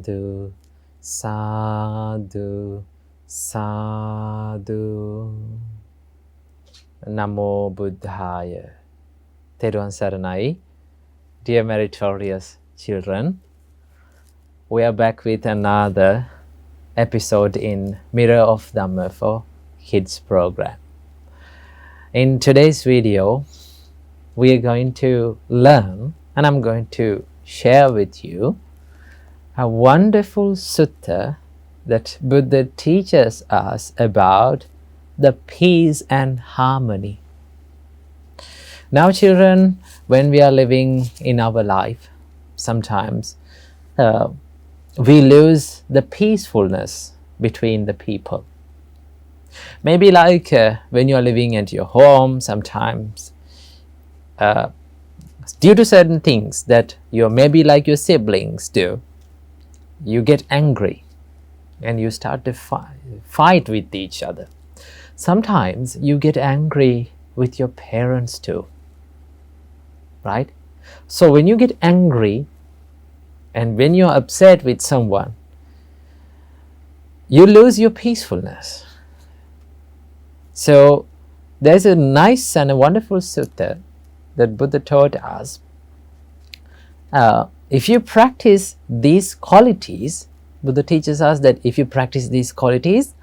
Sadhu, sadhu, sadhu. Namo Buddhaya. Teruan Saranai. Dear meritorious children, we are back with another episode in Mirror of Dhamma for Kids program. In today's video, we are going to learn, and I'm going to share with you a wonderful sutta that Buddha teaches us about the peace and harmony. Now, children, when we are living in our life, sometimes we lose the peacefulness between the people. Maybe like when you are living at your home, sometimes due to certain things that you maybe like your siblings do, you get angry and you start to fight with each other. Sometimes you get angry with your parents too, right? So when you get angry and when you're upset with someone, you lose your peacefulness. So there's a nice and a wonderful sutta that Buddha taught us. If you practice these qualities, Buddha teaches us that if you practice these qualities,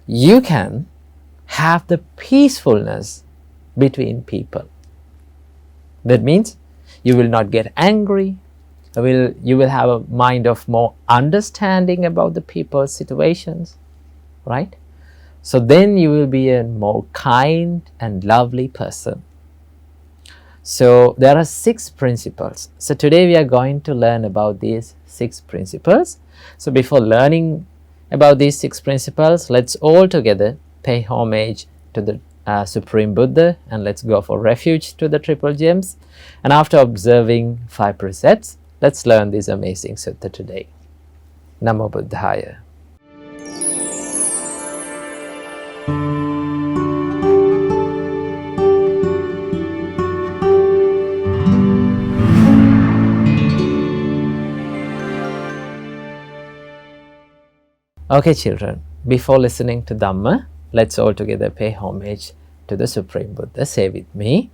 you can have the peacefulness between people. That means you will not get angry, you will have a mind of more understanding about the people's situations, right? So then you will be a more kind and lovely person. So there are 6 principles. So today we are going to learn about these 6 principles. So before learning about these 6 principles, let's all together pay homage to the Supreme Buddha, and let's go for refuge to the Triple Gems. And after observing 5 precepts, let's learn this amazing sutta today. Namo Buddhaya. Okay, children, before listening to Dhamma, let's all together pay homage to the Supreme Buddha. Say with me.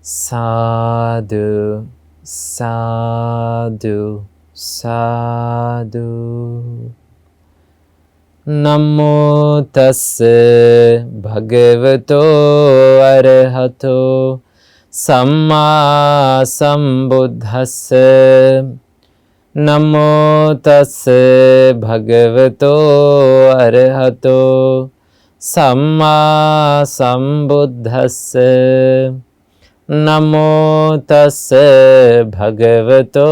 Sadhu, sadhu, sadhu. Namo tassa bhagavato arahato samma sambuddhassa. Namo tassa bhagavato arahato samma sambuddhassa. Namo tassa bhagavato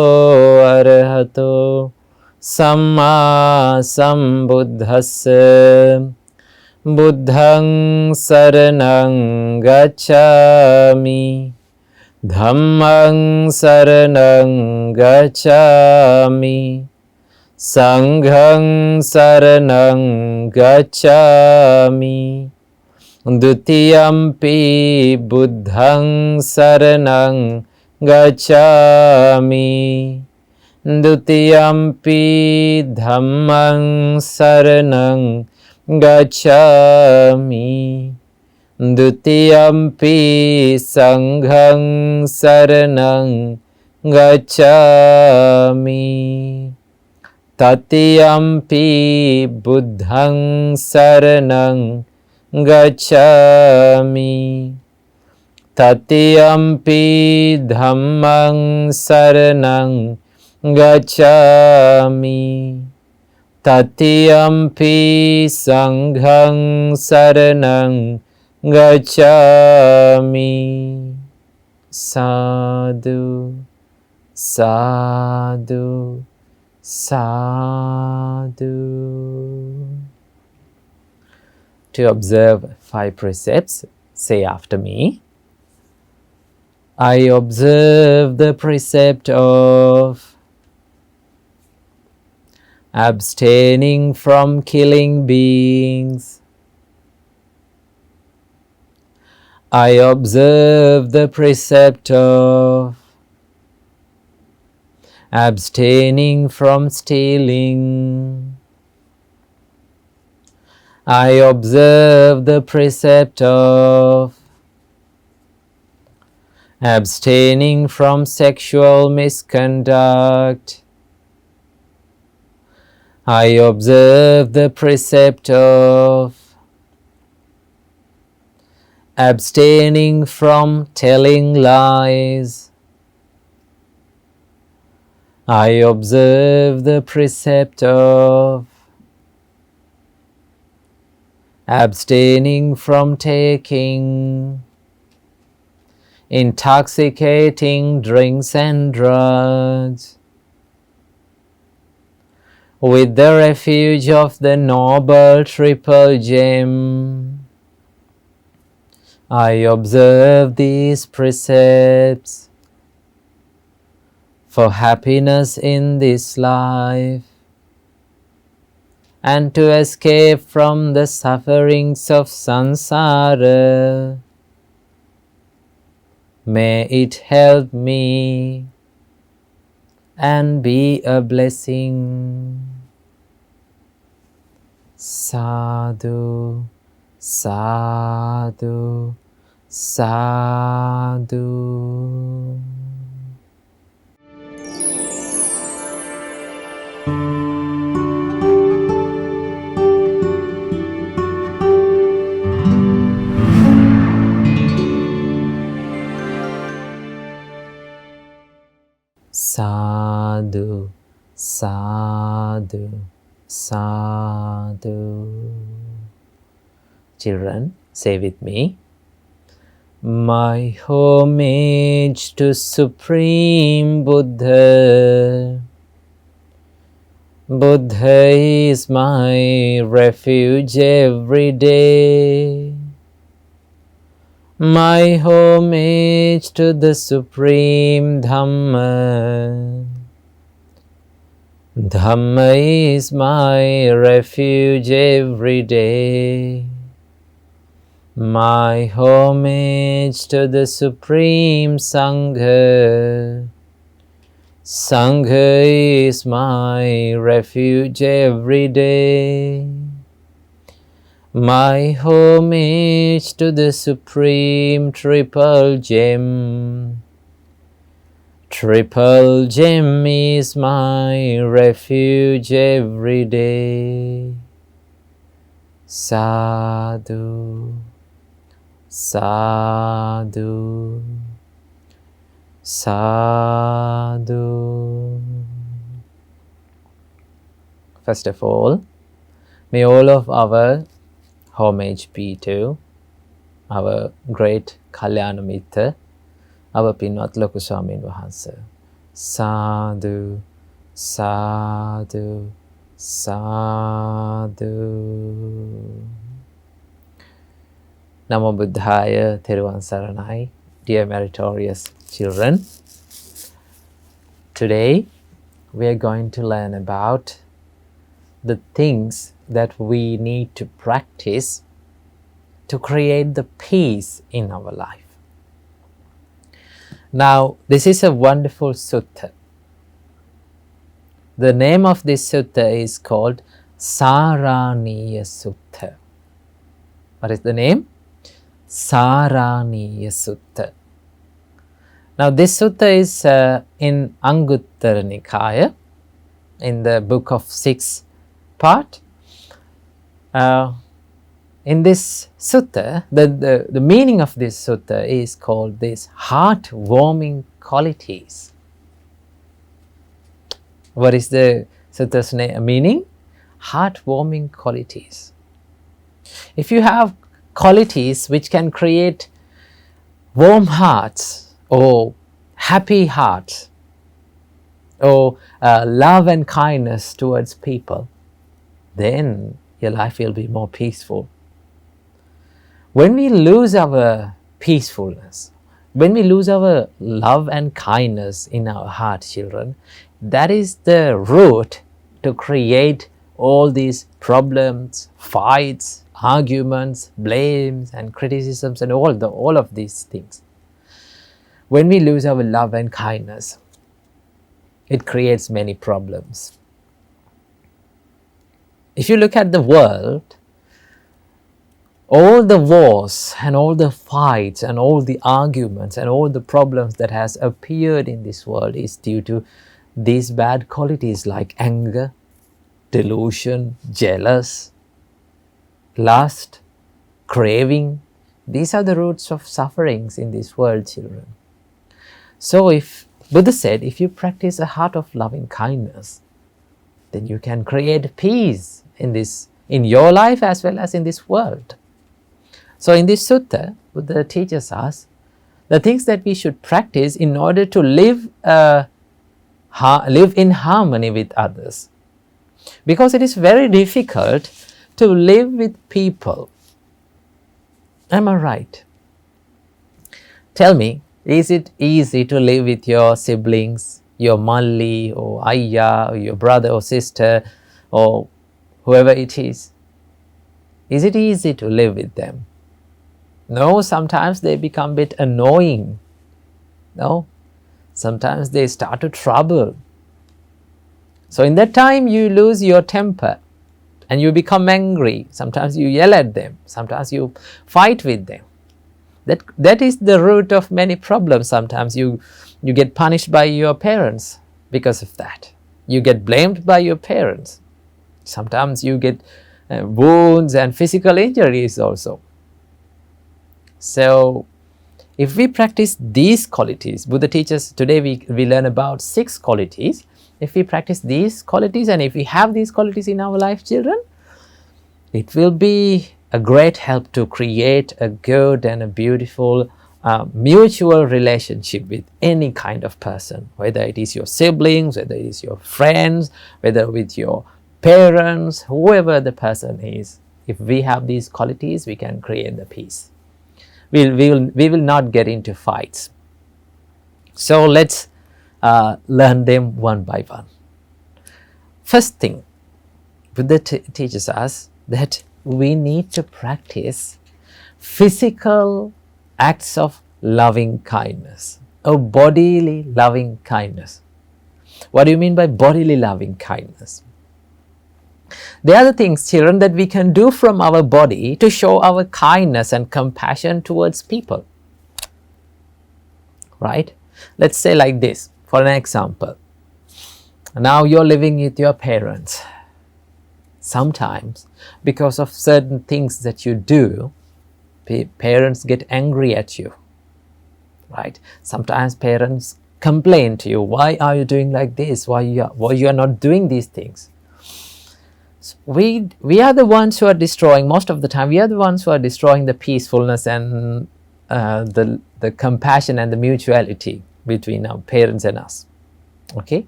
arahato samma sambuddhassa. Buddhang saranang gacchami. Dhammang saranang gacchami. Sanghang saranang gacchami. Dutiyampi buddhang saranang gacchami. Dutiyampi dhammang saranang gacchami. Dutiyampi sanghang saranang gacchami. Tatiyampi buddhang saranang gacchami. Tatiyampi dhammang saranang gacchami. Tatiyampi sanghang saranang gacchami. Sadhu, sadhu, sadhu. To observe 5 precepts, say after me. I observe the precept of abstaining from killing beings. I observe the precept of abstaining from stealing. I observe the precept of abstaining from sexual misconduct. I observe the precept of abstaining from telling lies. I observe the precept of abstaining from taking intoxicating drinks and drugs. With the refuge of the noble triple gem, I observe these precepts for happiness in this life and to escape from the sufferings of samsara. May it help me and be a blessing. Sadhu, sadhu, sadhu. Sadhu, sadhu, sadhu. Children, say with me. My homage to Supreme Buddha. Buddha is my refuge every day. My homage to the Supreme Dhamma. Dhamma is my refuge every day. My homage to the Supreme Sangha. Sangha is my refuge every day. My homage to the Supreme Triple Gem. Triple Gem is my refuge every day. Sadhu, sadhu, sadhu. First of all, may all of our homage be to our great Kalyana Mitra, our Pinwat Loku Swamin Wahanse. Sadhu, sadhu, sadhu. Namo Buddhaya, Theruvan Saranai. Dear meritorious children, today we are going to learn about the things that we need to practice to create the peace in our life. Now, this is a wonderful sutta. The name of this sutta is called Saraniya Sutta. What is the name? Saraniya Sutta. Now, this sutta is in Anguttara Nikaya, in the book of 6 part. In this sutta, the meaning of this sutta is called this heartwarming qualities. What is the sutta's meaning? Heartwarming qualities. If you have qualities which can create warm hearts or happy hearts or love and kindness towards people, then your life will be more peaceful. When we lose our peacefulness, when we lose our love and kindness in our heart, children, that is the root to create all these problems, fights, arguments, blames and criticisms and all of these things. When we lose our love and kindness, it creates many problems. If you look at the world, all the wars and all the fights and all the arguments and all the problems that has appeared in this world is due to these bad qualities like anger, delusion, jealous, lust, craving. These are the roots of sufferings in this world, children. So if Buddha said, if you practice a heart of loving kindness, then you can create peace in your life as well as in this world. So in this sutta, Buddha teaches us the things that we should practice in order to live in harmony with others. Because it is very difficult to live with people. Am I right? Tell me, is it easy to live with your siblings, your malli or ayya or your brother or sister or whoever it is? Is it easy to live with them? No, sometimes they become a bit annoying. No, sometimes they start to trouble. So in that time you lose your temper and you become angry. Sometimes you yell at them. Sometimes you fight with them. That is the root of many problems. Sometimes you get punished by your parents because of that. You get blamed by your parents. Sometimes you get wounds and physical injuries also. So if we practice these qualities, Buddha teaches, today we learn about 6 qualities. If we practice these qualities and if we have these qualities in our life, children, it will be a great help to create a good and a beautiful mutual relationship with any kind of person, whether it is your siblings, whether it is your friends, whether with your parents, whoever the person is. If we have these qualities, we can create the peace. We will not get into fights. So let's learn them one by one. First thing, Buddha teaches us that we need to practice physical acts of loving kindness, or bodily loving kindness. What do you mean by bodily loving kindness? They are the things, children, that we can do from our body to show our kindness and compassion towards people. Right? Let's say like this, for an example. Now you're living with your parents. Sometimes, because of certain things that you do, parents get angry at you. Right? Sometimes parents complain to you, why are you doing like this? Why you are not doing these things? So we are the ones who are destroying, most of the time, we are the ones who are destroying the peacefulness and the compassion and the mutuality between our parents and us. Okay?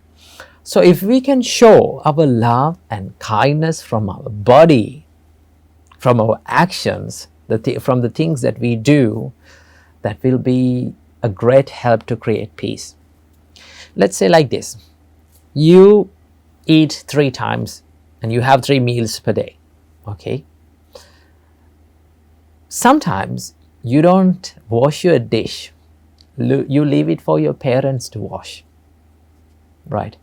So if we can show our love and kindness from our body, from our actions, from the things that we do, that will be a great help to create peace. Let's say like this. You eat 3 times and you have 3 meals per day. Okay? Sometimes you don't wash your dish. You leave it for your parents to wash. Right?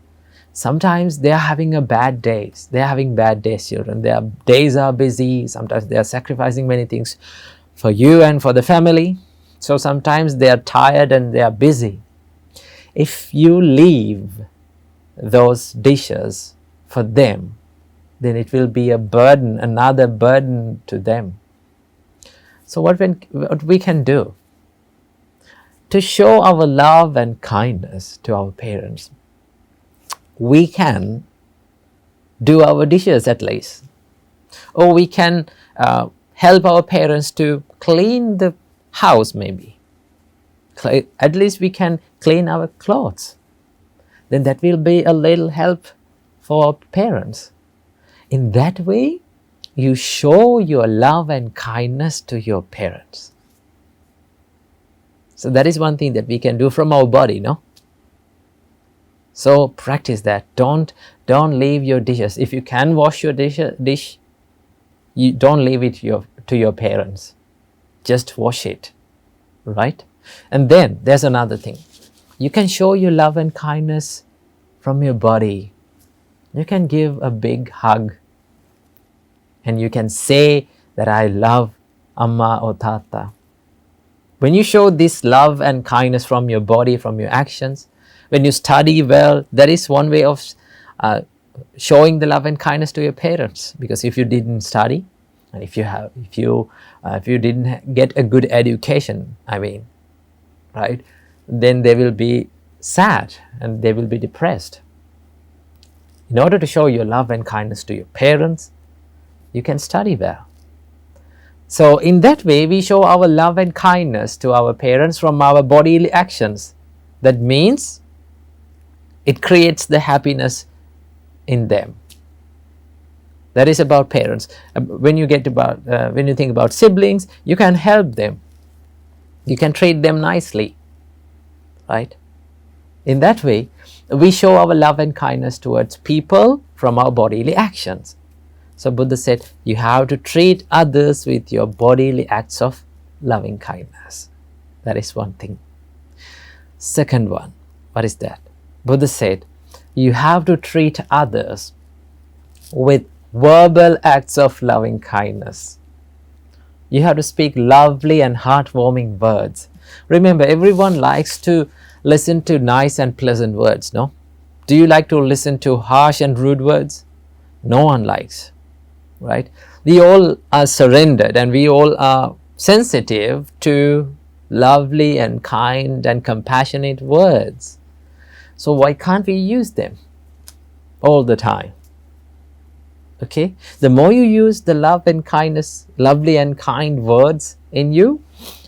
Sometimes they are having bad days. They are having bad days, children. Their days are busy. Sometimes they are sacrificing many things for you and for the family. So sometimes they are tired and they are busy. If you leave those dishes for them, then it will be a burden, another burden to them. So what we can do to show our love and kindness to our parents, we can do our dishes at least, or we can help our parents to clean the house maybe. At least we can clean our clothes. Then that will be a little help for our parents. In that way, you show your love and kindness to your parents. So that is one thing that we can do from our body, no? So practice that. Don't leave your dishes. If you can wash your dish, you don't leave it to your parents. Just wash it, right? And then there's another thing. You can show your love and kindness from your body. You can give a big hug and you can say that I love Amma or Tata. When you show this love and kindness from your body, from your actions, when you study well, that is one way of showing the love and kindness to your parents. Because if you didn't study, and if you didn't get a good education, right, then they will be sad and they will be depressed. In order to show your love and kindness to your parents, you can study well. So in that way, we show our love and kindness to our parents from our bodily actions. That means it creates the happiness in them. That is about parents. When you think about siblings, you can help them. You can treat them nicely, right? In that way, we show our love and kindness towards people from our bodily actions. So Buddha said, you have to treat others with your bodily acts of loving kindness. That is one thing. Second one, what is that? Buddha said, you have to treat others with verbal acts of loving kindness. You have to speak lovely and heartwarming words. Remember, everyone likes to listen to nice and pleasant words, no? Do you like to listen to harsh and rude words? No one likes, right? We all are surrendered and we all are sensitive to lovely and kind and compassionate words. So why can't we use them all the time? Okay, the more you use the love and kindness, lovely and kind words in you,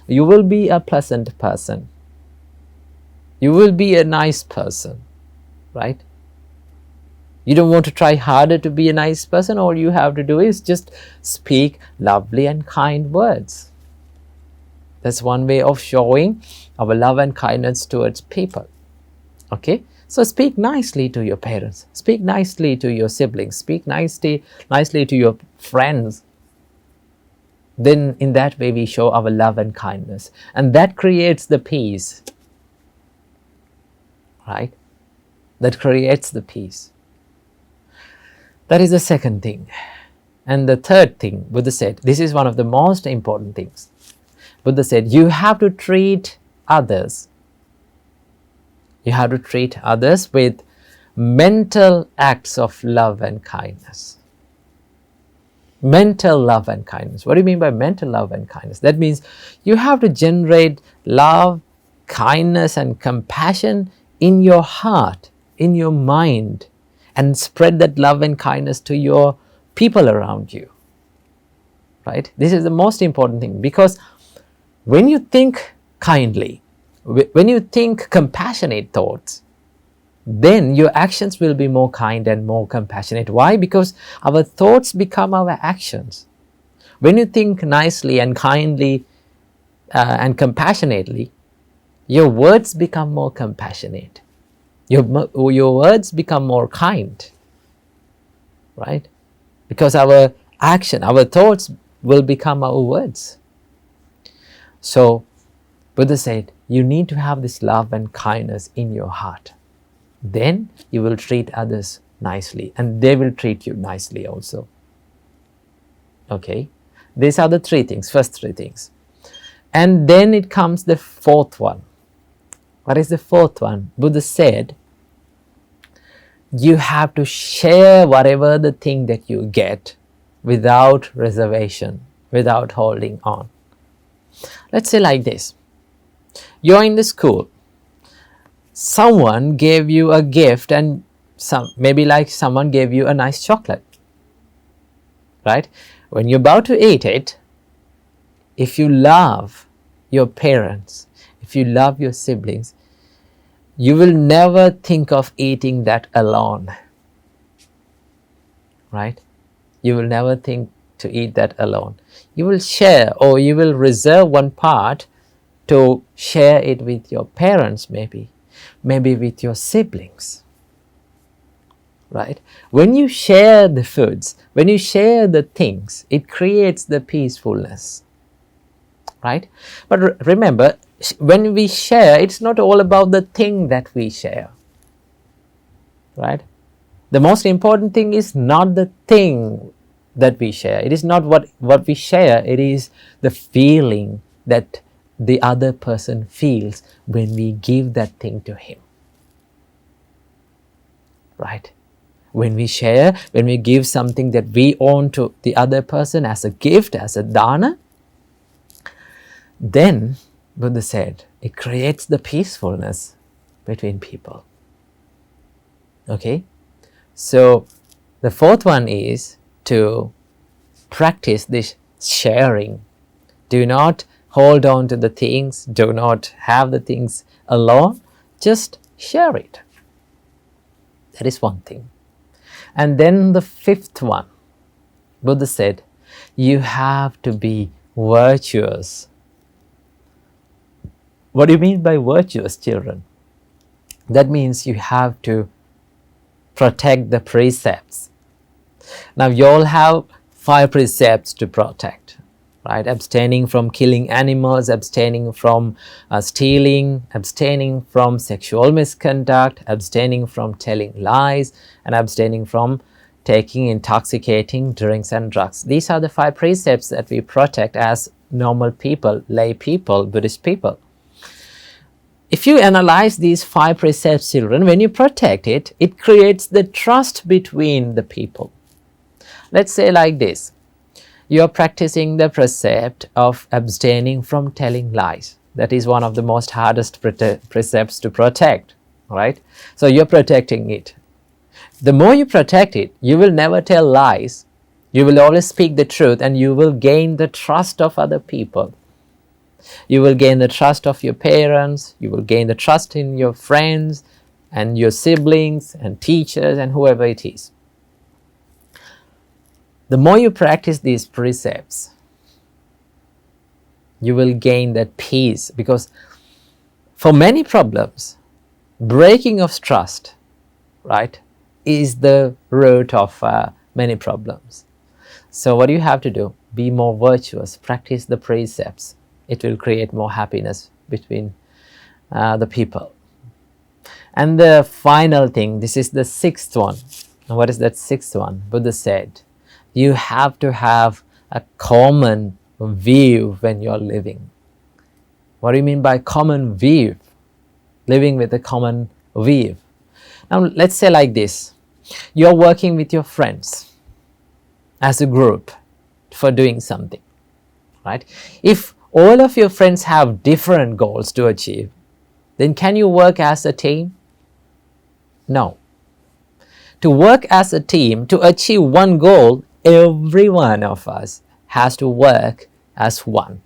you will be a pleasant person. You will be a nice person, right? You don't want to try harder to be a nice person. All you have to do is just speak lovely and kind words. That's one way of showing our love and kindness towards people. Okay, so speak nicely to your parents, speak nicely to your siblings, speak nicely to your friends. Then in that way we show our love and kindness, and that creates the peace, right? That creates the peace. That is the second thing. And the third thing, Buddha said, this is one of the most important things. Buddha said, you have to treat others. You have to treat others with mental acts of love and kindness. Mental love and kindness. What do you mean by mental love and kindness? That means you have to generate love, kindness, and compassion in your heart, in your mind, and spread that love and kindness to your people around you. Right? This is the most important thing, because when you think kindly, when you think compassionate thoughts, then your actions will be more kind and more compassionate. Why? Because our thoughts become our actions. When you think nicely and kindly and compassionately, your words become more compassionate. Your words become more kind, right? Because our action, our thoughts will become our words. So Buddha said, you need to have this love and kindness in your heart. Then you will treat others nicely and they will treat you nicely also. Okay, these are the three things, first three things. And then it comes the fourth one. What is the fourth one? Buddha said, you have to share whatever the thing that you get without reservation, without holding on. Let's say like this. You're in the school. Someone gave you a gift, and maybe like someone gave you a nice chocolate. Right? When you're about to eat it, if you love your parents, if you love your siblings, you will never think of eating that alone. Right? You will never think to eat that alone. You will share, or you will reserve one part to share it with your parents, maybe with your siblings. Right? When you share the foods, when you share the things, it creates the peacefulness. Right? But remember, when we share, it's not all about the thing that we share. right? The most important thing is not the thing that we share. It is not what we share, it is the feeling that the other person feels when we give that thing to him, right? When we share, when we give something that we own to the other person as a gift, as a dana, then Buddha said it creates the peacefulness between people. Okay, so the fourth one is to practice this sharing. Do not hold on to the things, do not have the things alone, just share it. That is one thing. And then the fifth one, Buddha said, you have to be virtuous. What do you mean by virtuous, children? That means you have to protect the precepts. Now you all have 5 precepts to protect, right? Abstaining from killing animals, abstaining from stealing, abstaining from sexual misconduct, abstaining from telling lies, and abstaining from taking intoxicating drinks and drugs. These are the 5 precepts that we protect as normal people, lay people, Buddhist people. If you analyze these 5 precepts, children, when you protect it, it creates the trust between the people. Let's say like this. You are practicing the precept of abstaining from telling lies. That is one of the most hardest precepts to protect, right? So you're protecting it. The more you protect it, you will never tell lies. You will always speak the truth, and you will gain the trust of other people. You will gain the trust of your parents, you will gain the trust in your friends and your siblings and teachers and whoever it is. The more you practice these precepts, you will gain that peace, because for many problems, breaking of trust, right, is the root of many problems. So what do you have to do? Be more virtuous, practice the precepts. It will create more happiness between the people. And the final thing, this is the 6th one. And what is that 6th one? Buddha said, you have to have a common view when you're living. What do you mean by common view? Living with a common view. Now let's say like this. You're working with your friends as a group for doing something, right? If all of your friends have different goals to achieve, then can you work as a team? No. To work as a team, to achieve one goal, every one of us has to work as one,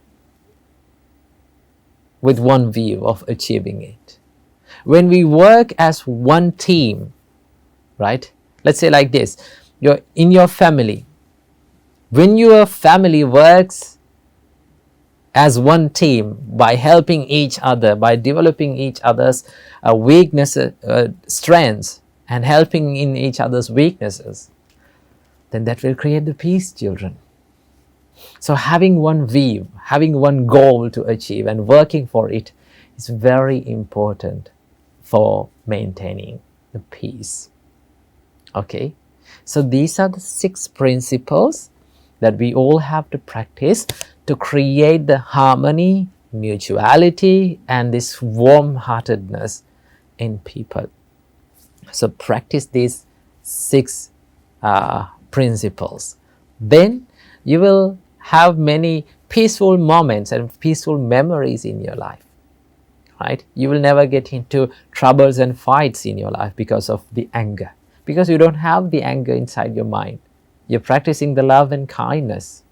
with one view of achieving it. When we work as one team, right? Let's say like this, you're in your family. When your family works as one team, by helping each other, by developing each other's weaknesses, strengths, and helping in each other's weaknesses, then that will create the peace, children. So having one view, having one goal to achieve and working for it is very important for maintaining the peace. Okay, so these are the 6 principles that we all have to practice to create the harmony, mutuality, and this warm-heartedness in people. So practice these 6 principles. Then you will have many peaceful moments and peaceful memories in your life, right? You will never get into troubles and fights in your life because of the anger, because you don't have the anger inside your mind. You're practicing the love and kindness.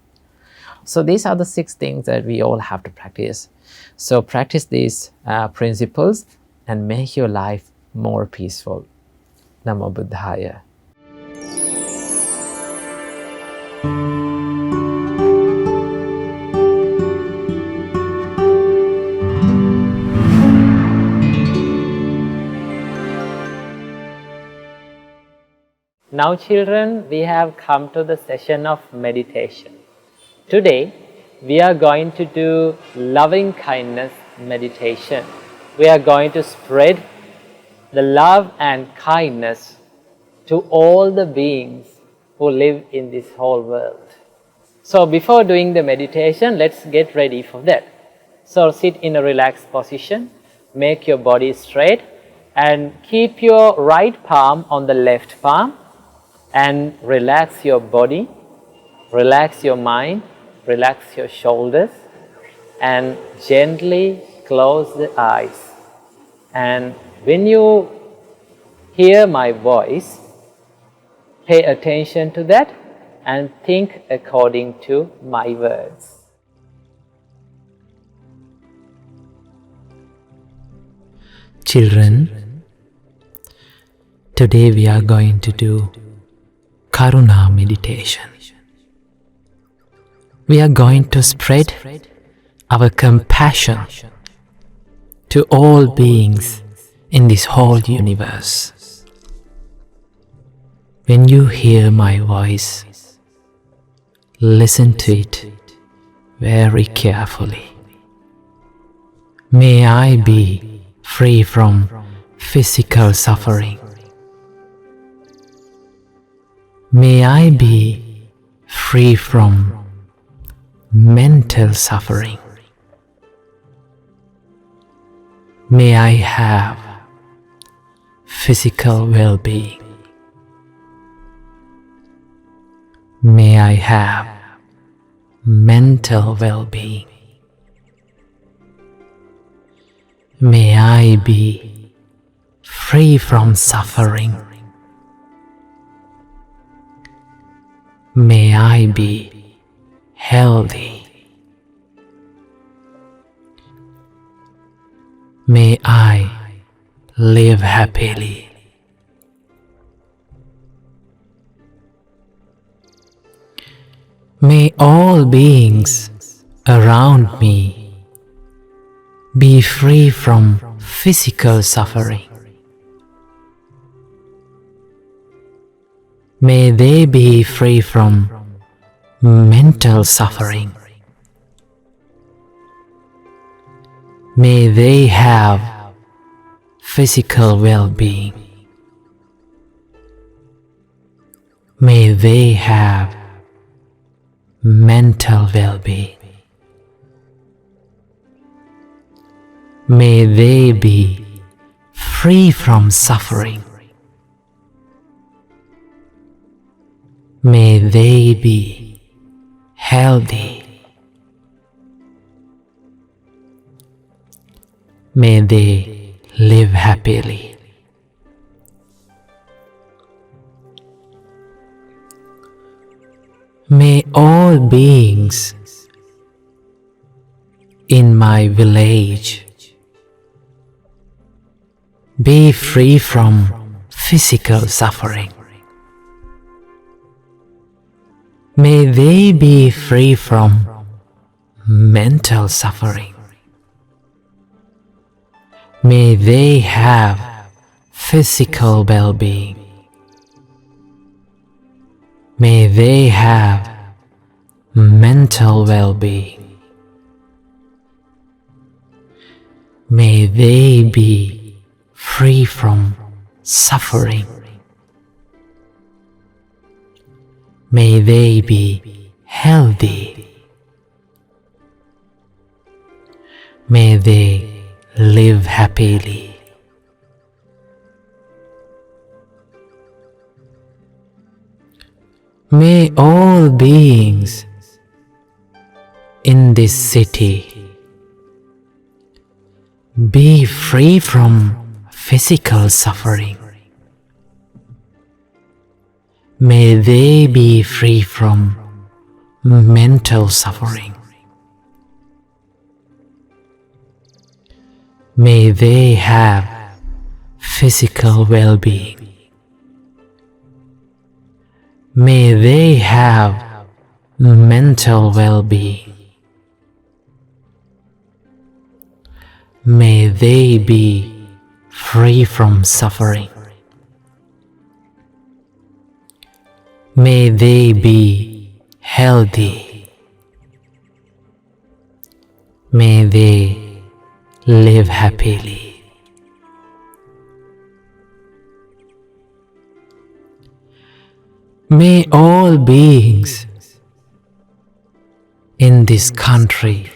So these are the 6 things that we all have to practice. So practice these principles and make your life more peaceful. Namo Buddhaya. Now children, we have come to the session of meditation. Today, we are going to do loving kindness meditation. We are going to spread the love and kindness to all the beings who live in this whole world. So before doing the meditation, let's get ready for that. So sit in a relaxed position, make your body straight, and keep your right palm on the left palm, and relax your body, relax your mind, relax your shoulders, and gently close the eyes. And when you hear my voice, pay attention to that and think according to my words. Children, today we are going to do Karuna meditation. We are going to spread our compassion to all beings in this whole universe. When you hear my voice, listen to it very carefully. May I be free from physical suffering. May I be free from mental suffering. May I have physical well-being. May I have mental well-being. May I be free from suffering. May I be healthy. May I live happily. May all beings around me be free from physical suffering. May they be free from mental suffering. May they have physical well-being. May they have mental well-being. May they be free from suffering. May they be healthy. May they live happily. May all beings in my village be free from physical suffering. May they be free from mental suffering. May they have physical well-being. May they have mental well-being. May they be free from suffering. May they be healthy. May they live happily. May all beings in this city be free from physical suffering. May they be free from mental suffering. May they have physical well-being. May they have mental well-being. May they be free from suffering. May they be healthy. May they live happily. May all beings in this country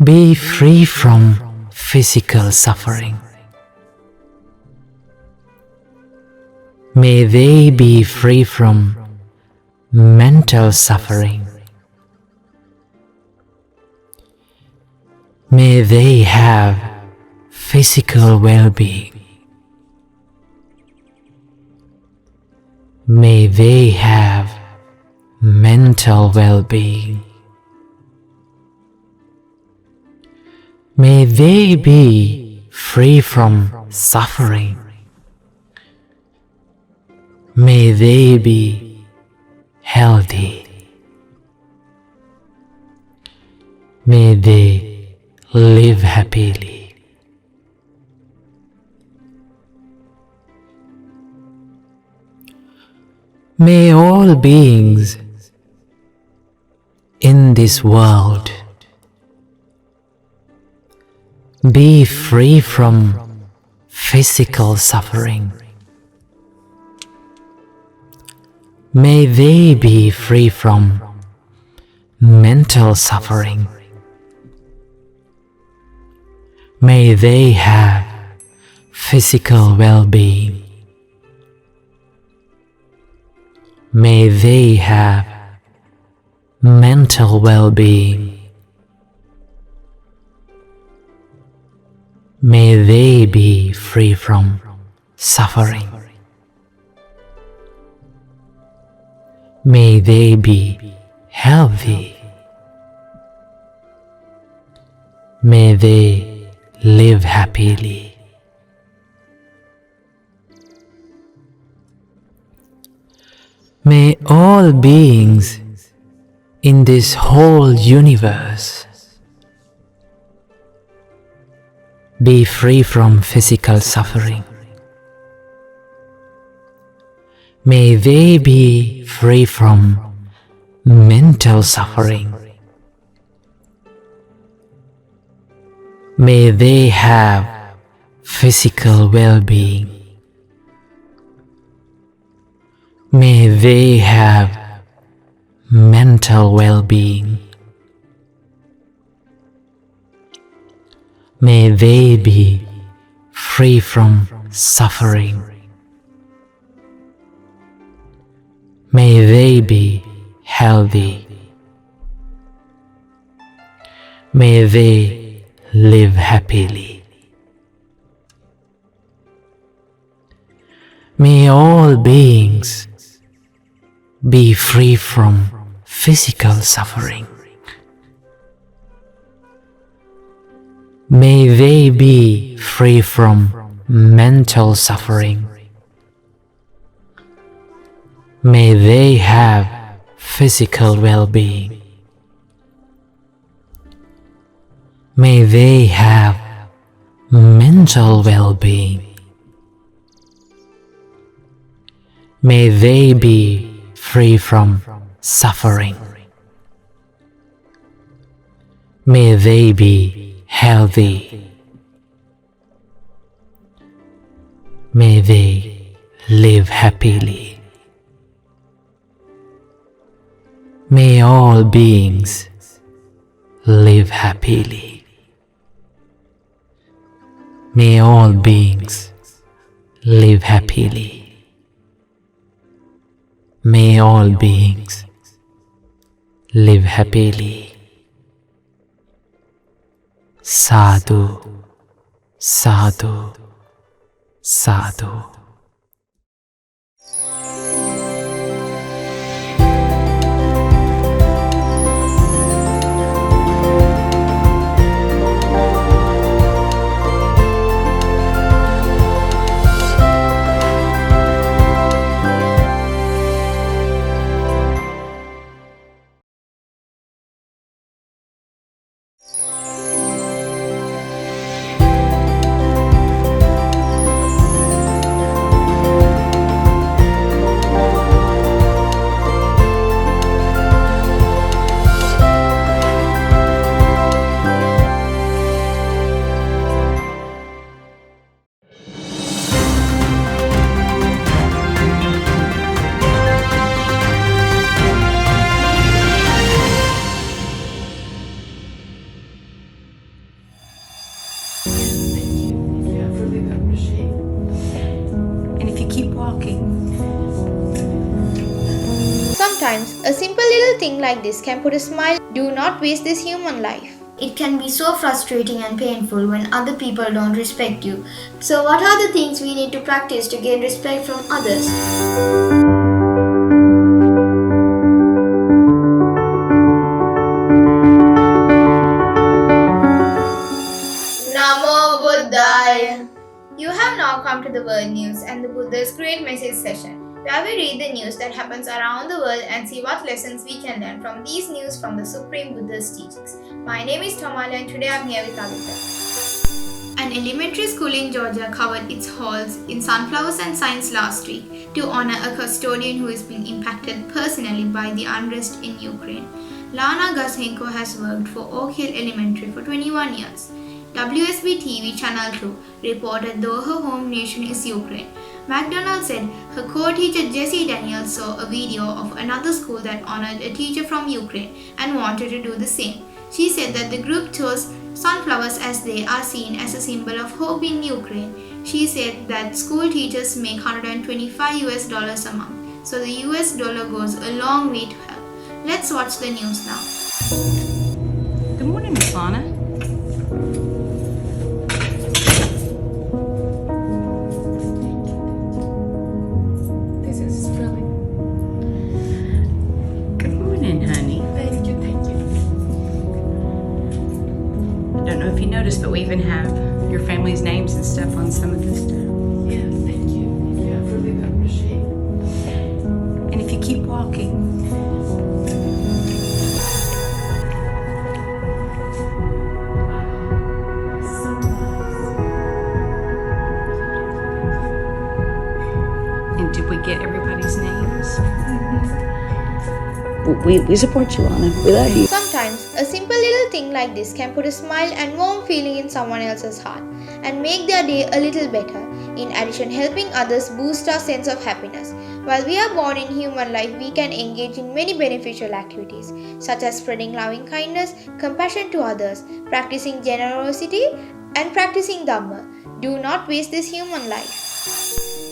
be free from physical suffering. May they be free from mental suffering. May they have physical well-being. May they have mental well-being. May they be free from suffering. May they be healthy. May they live happily. May all beings in this world be free from physical suffering. May they be free from mental suffering. May they have physical well-being. May they have mental well-being. May they be free from suffering. May they be healthy. May they live happily. May all beings in this whole universe be free from physical suffering. May they be free from mental suffering. May they have physical well-being. May they have mental well-being. May they be free from suffering. May they be healthy. May they live happily. May all beings be free from physical suffering. May they be free from mental suffering. May they have physical well-being. May they have mental well-being. May they be free from suffering. May they be healthy. May they live happily. May all beings live happily. May all beings live happily. May all beings live happily. Sadhu, sadhu, sadhu. keep walking. Sometimes, a simple little thing like this can put a smile. Do not waste this human life. It can be so frustrating and painful when other people don't respect you. So, what are the things we need to practice to gain respect from others? Namo Buddhaya. You have now come to the World News and the Buddha's Great Message session, where we read the news that happens around the world and see what lessons we can learn from these news from the Supreme Buddha's teachings. My name is Tomala and today I am here with Aditya. An elementary school in Georgia covered its halls in sunflowers and signs last week to honor a custodian who has been impacted personally by the unrest in Ukraine. Lana Gushenko has worked for Oak Hill Elementary for 21 years. WSB TV Channel 2 reported though her home nation is Ukraine. McDonald said her co-teacher Jessie Daniels saw a video of another school that honored a teacher from Ukraine and wanted to do the same. She said that the group chose sunflowers as they are seen as a symbol of hope in Ukraine. She said that school teachers make $125 a month, so the US dollar goes a long way to help. Let's watch the news now. Good morning, Miss Lana. This is really. Good morning, honey. Thank you, thank you. I don't know if you noticed, but we even have your family's names and stuff on some of this stuff. Yes, thank you. I really appreciate it. And if you keep walking, and did we get everybody's names? We support you, Lana. We love you. Sometimes, a simple little thing like this can put a smile and warm feeling in someone else's heart and make their day a little better. In addition, helping others boosts our sense of happiness. While we are born in human life, we can engage in many beneficial activities such as spreading loving kindness, compassion to others, practicing generosity, and practicing Dhamma. Do not waste this human life.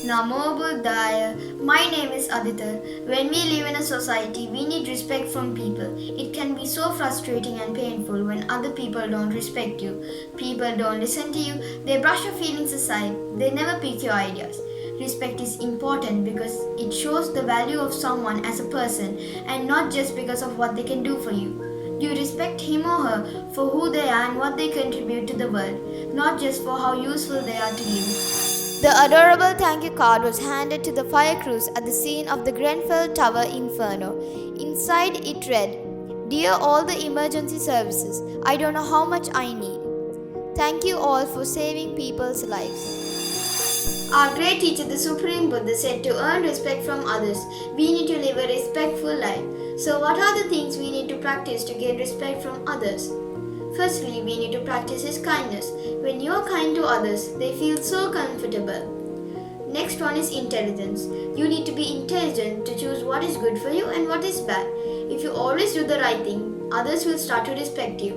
Namo Buddhaya. My name is Aditya. When we live in a society, we need respect from people. It can be so frustrating and painful when other people don't respect you. People don't listen to you, they brush your feelings aside, they never pick your ideas. Respect is important because it shows the value of someone as a person and not just because of what they can do for you. You respect him or her for who they are and what they contribute to the world, not just for how useful they are to you. The adorable thank you card was handed to the fire crews at the scene of the Grenfell Tower Inferno. Inside it read, "Dear all the emergency services, I don't know how much I need. Thank you all for saving people's lives." Our great teacher, the Supreme Buddha, said to earn respect from others, we need to live a respectful life. So what are the things we need to practice to gain respect from others? Firstly, we need to practice is kindness. When you are kind to others, they feel so comfortable. Next one is intelligence. You need to be intelligent to choose what is good for you and what is bad. If you always do the right thing, others will start to respect you.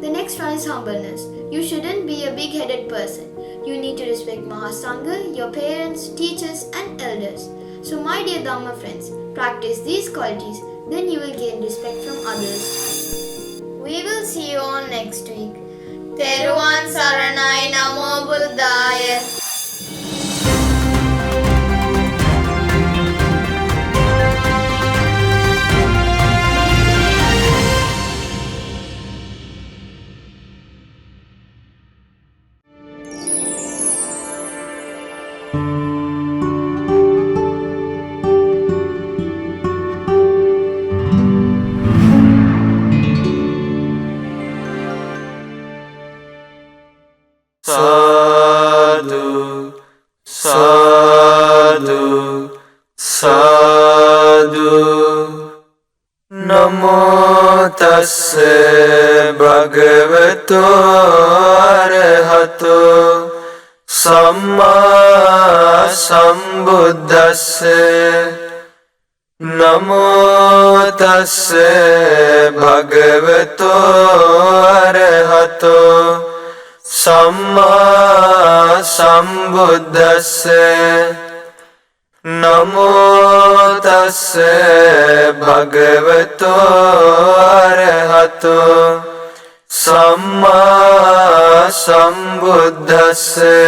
The next one is humbleness. You shouldn't be a big-headed person. You need to respect Mahasangha, your parents, teachers and elders. So my dear Dhamma friends, practice these qualities, then you will gain respect from others. We will see you on next week. Teruvan Saranai Namo Buddhaya. Sadhu, sadhu, sadhu. Namo tasse bhagavato arahato samma sambuddhasse. Namo tasse bhagavato arahato Samma Sambuddhasse. Namo tassa bhagavato arahato Samma sambuddhassa.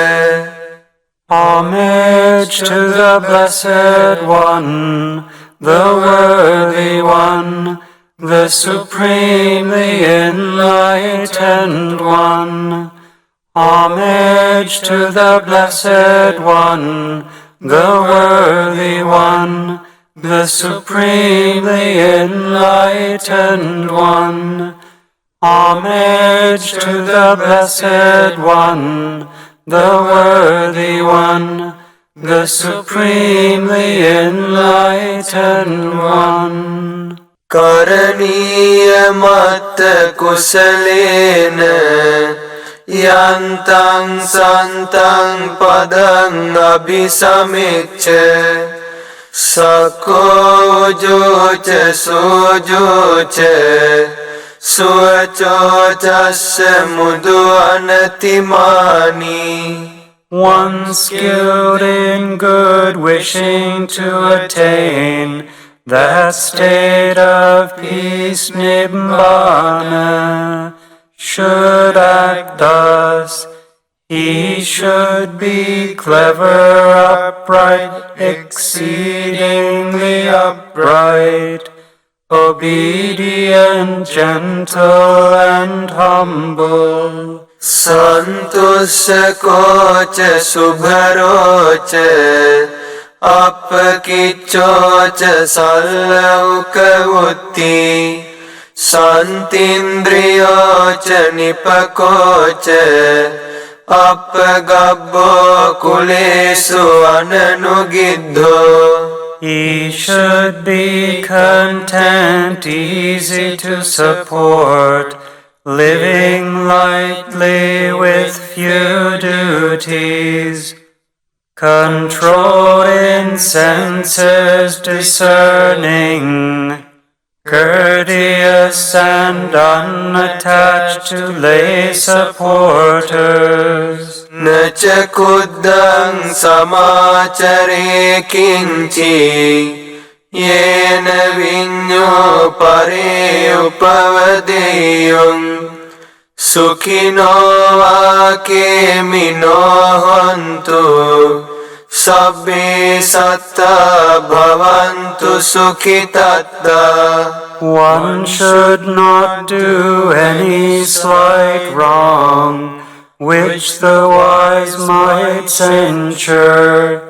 Homage to the Blessed One, the Worthy One, the Supremely Enlightened One. Homage to the Blessed One, the Worthy One, the Supremely Enlightened One. Homage to the Blessed One, the Worthy One, the Supremely Enlightened One. Karaniya matta kusalena Yantang santang padang abhisamicca Sako ujoce sujoce Suacocasse mudu anatimani. One skilled in good, wishing to attain that state of peace, Nibbana, should act thus. He should be clever, upright, exceedingly upright, obedient, gentle, and humble. Santusakocha subharocha Apakiccocha sallaukavutti Santindriyocha nipakocha Apagabbo kulesu ananugiddho. He should be content, easy to support, living lightly with few duties, controlled in senses, discerning, courteous and unattached to lay supporters. Nacha kuddang samachare kinchi Yena vinyo pare upavadeyum Sukhino vake mino hontu Sabbe satta bhavantu sukhitatta. One should not do any slight wrong, which the wise might censure.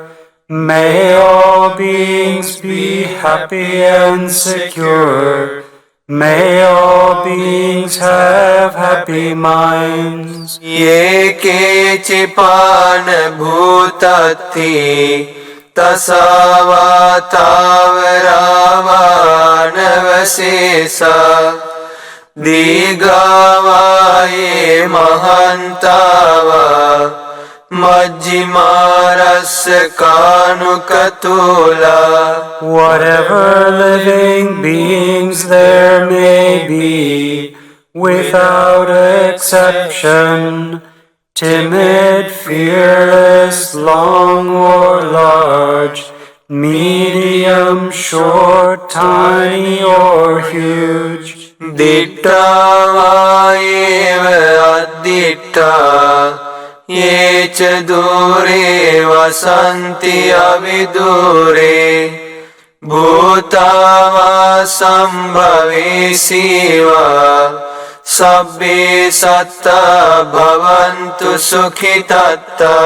May all beings be happy and secure. May all beings have happy minds. Ye kechipana bhutati tasavatavarāvanavasesa Digavaye mahantava Majjimarasya kanukatula. Whatever living beings there may be, without exception, timid, fearless, long or large, medium, short, tiny or huge, Ditta vaeva additta Ye ca dure vasanti avidure Bhutava sambhavesiva Sabbe satta bhavantu sukhitatta.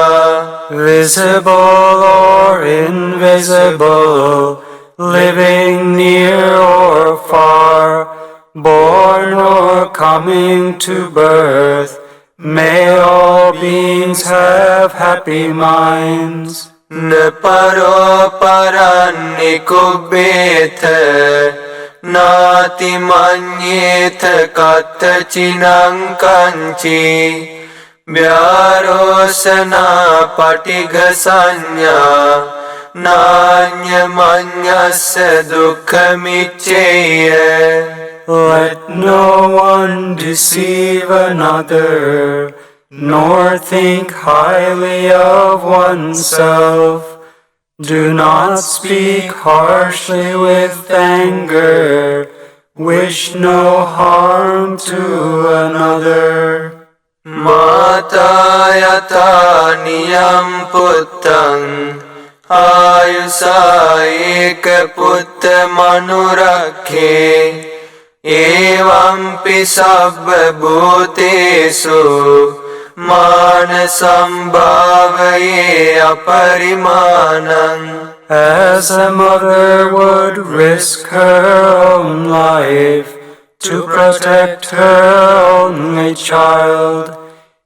visible or invisible, living near or far, born or coming to birth, may all beings have happy minds. Na paro paranni kubbetha Nati manyetha kattachinang kanchi Vyarosana patigha sanya Nanya manyasya dukkhamicceya. Let no one deceive another, nor think highly of oneself. Do not speak harshly with anger. Wish no harm to another. Mata yata niyam puttang ayusa eka putta manurakhe evampi sabba bhutesu manasambhavaye aparimanam. As a mother would risk her own life to protect her only child,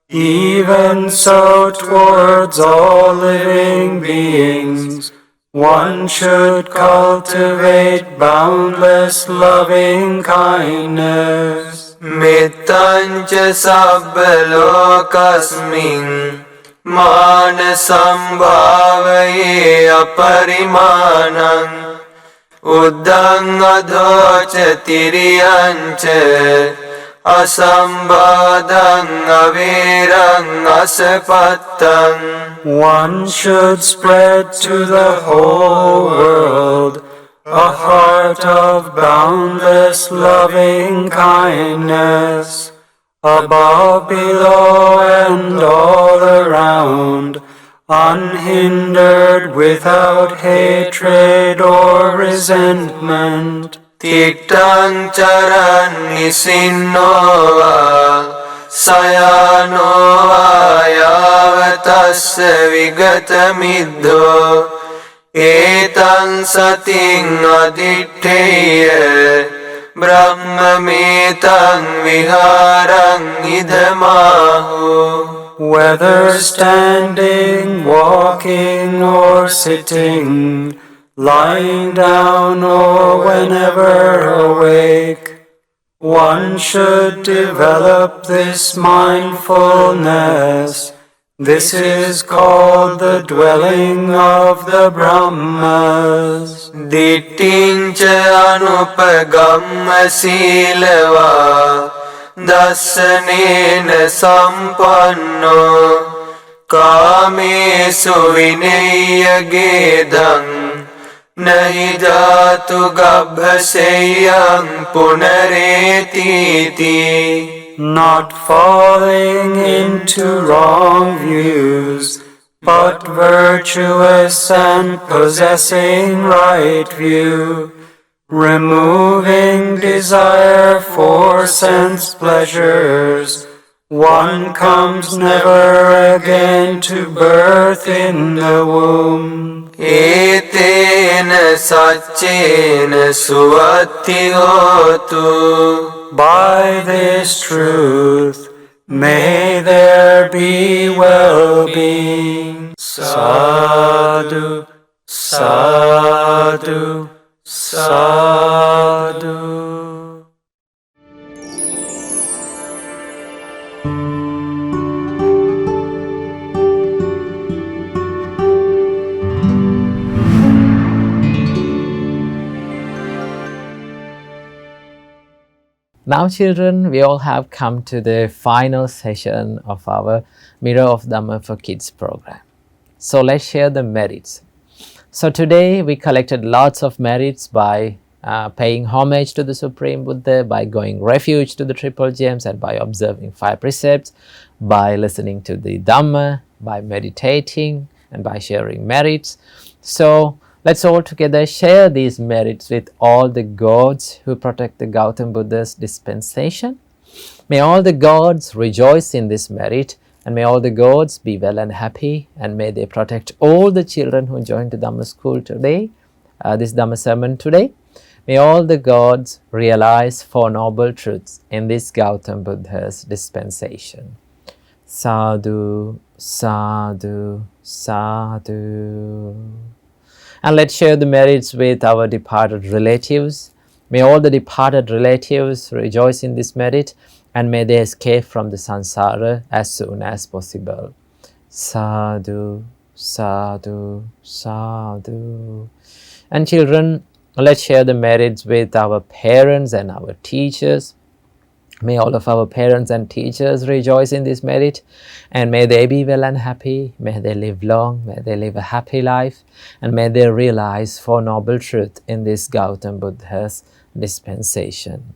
even so towards all living beings, one should cultivate boundless loving kindness. Mittancha sabba lokasmin manasambhavaye aparimanam. Uddang adhocha tiriyancha asambadang avirang asapattam. One should spread to the whole world a heart of boundless loving kindness, above, below, and all around, unhindered, without hatred or resentment. Tittang charan nisinova sayanova yavatasya vigatamiddho etan sating aditteya brahmametang viharang idhamahu. Whether standing, walking, or sitting, lying down, or whenever awake, one should develop this mindfulness. This is called the dwelling of the Brahmas. Dittincha anupagamma silava dasanena sampanno kamesu vinaya gedang nahi jatu gabhaseyang punaretiti. Not falling into wrong views, but virtuous and possessing right view, removing desire for sense pleasures, one comes never again to birth in the womb. Etena saccena suvatti hotu. By this truth, may there be well-being. Sadhu, sadhu, sadhu. Now children, we all have come to the final session of our Mirror of Dhamma for Kids program. So let's share the merits. So today we collected lots of merits by paying homage to the Supreme Buddha, by going refuge to the Triple Gems, and by observing 5 precepts, by listening to the Dhamma, by meditating, and by sharing merits. So let's all together share these merits with all the gods who protect the Gautam Buddha's dispensation. May all the gods rejoice in this merit, and may all the gods be well and happy, and may they protect all the children who joined the Dhamma school today, this Dhamma sermon today. May all the gods realize 4 noble truths in this Gautam Buddha's dispensation. Sadhu, sadhu, sadhu. And let's share the merits with our departed relatives. May all the departed relatives rejoice in this merit, and may they escape from the samsara as soon as possible. Sadhu, sadhu, sadhu. And children, let's share the merits with our parents and our teachers. May all of our parents and teachers rejoice in this merit, and may they be well and happy, may they live long, may they live a happy life, and may they realize Four Noble Truths in this Gautam Buddha's dispensation.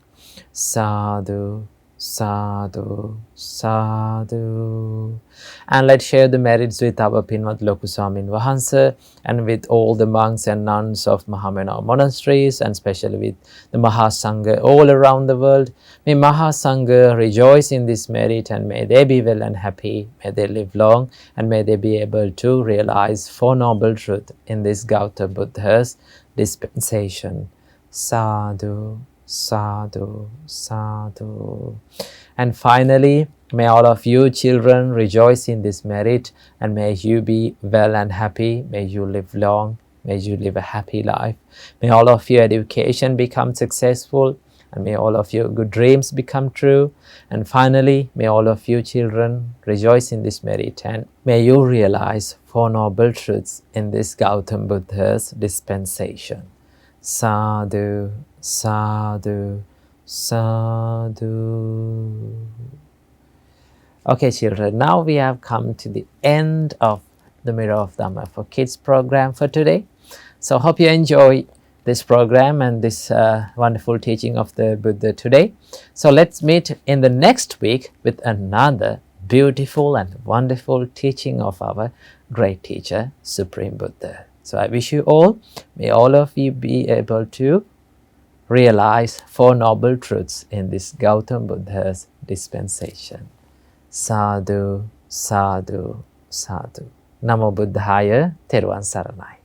Sadhu, sadhu, sadhu. And let's share the merits with our Pinmat Lokuswamin Vahansa and with all the monks and nuns of Mahamena monasteries, and especially with the Mahasangha all around the world. May Mahasangha rejoice in this merit, and may they be well and happy, may they live long, and may they be able to realize Four Noble Truths in this Gautama Buddha's dispensation. Sadhu, sadhu, sadhu. And finally, may all of you children rejoice in this merit, and may you be well and happy, may you live long, may you live a happy life. May all of your education become successful, and may all of your good dreams become true. And finally, may all of you children rejoice in this merit, and may you realize Four Noble Truths in this Gautam Buddha's dispensation. Sadhu, sadhu, sadhu. Okay, children, now we have come to the end of the Mirror of Dhamma for Kids program for today. So hope you enjoy this program and this wonderful teaching of the Buddha today. So let's meet in the next week with another beautiful and wonderful teaching of our great teacher, Supreme Buddha. So I wish you all, may all of you be able to realize Four Noble Truths in this Gautam Buddha's dispensation. Sadhu, sadhu, sadhu. Namo Buddhaya, Teruvan Saranai.